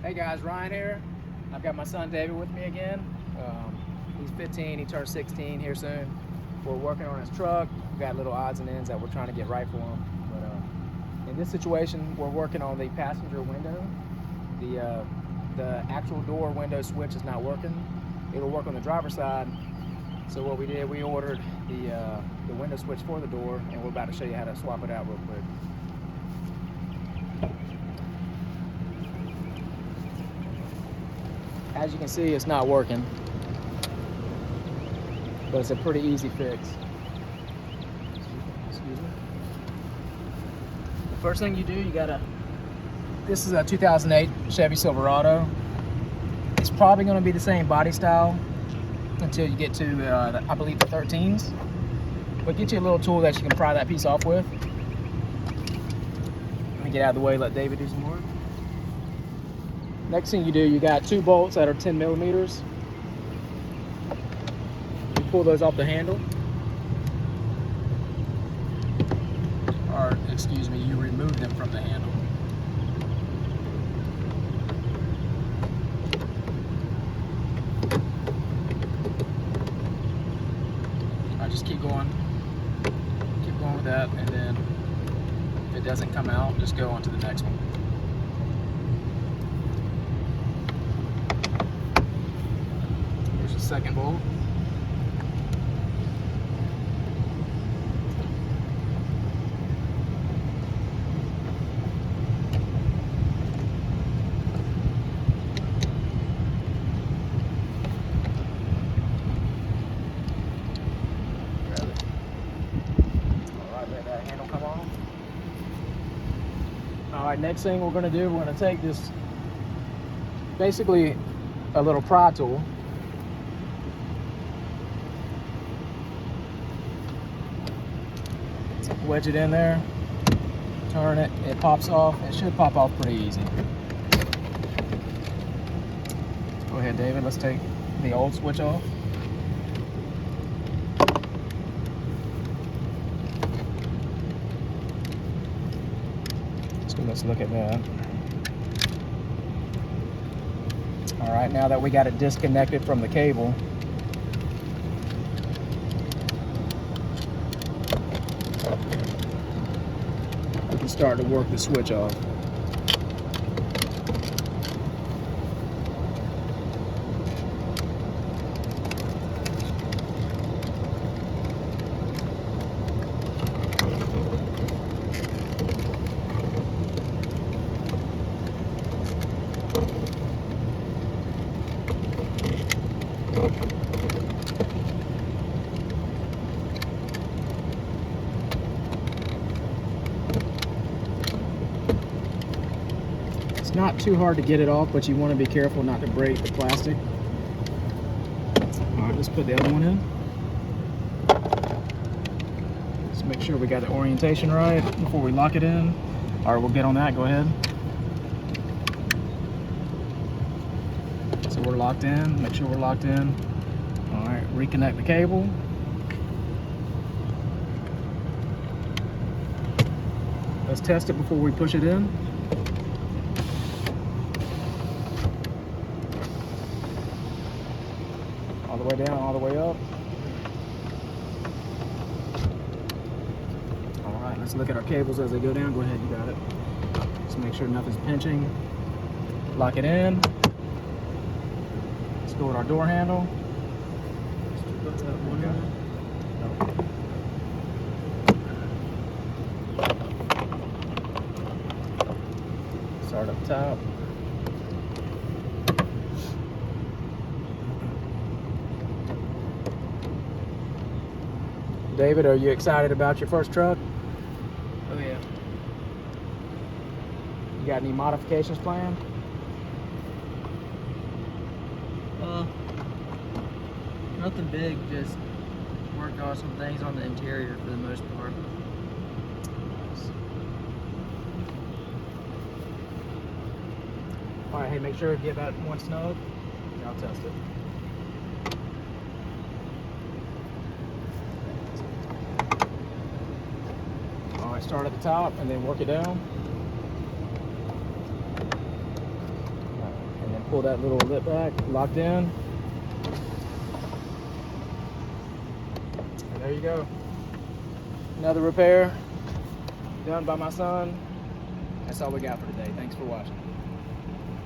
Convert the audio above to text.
Hey guys, Ryan here. I've got my son David with me again. He's 15, he turns 16 here soon. We're working on his truck. We've got little odds and ends that we're trying to get right for him. But in this situation, we're working on the passenger window. The actual door window switch is not working. It'll work on the driver's side. So what we did, we ordered the window switch for the door, and we're about to show you how to swap it out real quick. As you can see, it's not working, but it's a pretty easy fix. Excuse me. The first thing you do, this is a 2008 Chevy Silverado. It's probably going to be the same body style until you get to, I believe, the 13s. But get you a little tool that you can pry that piece off with. Let me get out of the way, let David do some work. Next thing you do, you got two bolts that are 10 millimeters. You pull those off the handle. Or, excuse me, you remove them from the handle. I just keep going with that, and then if it doesn't come out, just go on to the next one. Here's the second bolt. Alright, next thing we're going to do, we're going to take this, basically a little pry tool. Wedge it in there, turn it, it pops off. It should pop off pretty easy. Go ahead, David, let's take the old switch off. Let's look at that. All right, now that we got it disconnected from the cable, we can start to work the switch off. It's not too hard to get it off, but you want to be careful not to break the plastic. All right, let's put the other one in. Let's make sure we got the orientation right before we lock it in. All right, we'll get on that. Go ahead. So we're locked in. Make sure we're locked in. All right, reconnect the cable. Let's test it before we push it in. All the way down, all the way up. All right, let's look at our cables as they go down. Go ahead, you got it. Just make sure nothing's pinching. Lock it in. Let's go with our door handle. Start up top. David, are you excited about your first truck? Oh yeah. You got any modifications planned? Nothing big, just work on some things on the interior for the most part. All right, hey, make sure to get that one snug, and I'll test it. All right, start at the top and then work it down. pull that little lip back, locked in. And there you go. Another repair done by my son. That's all we got for today. Thanks for watching.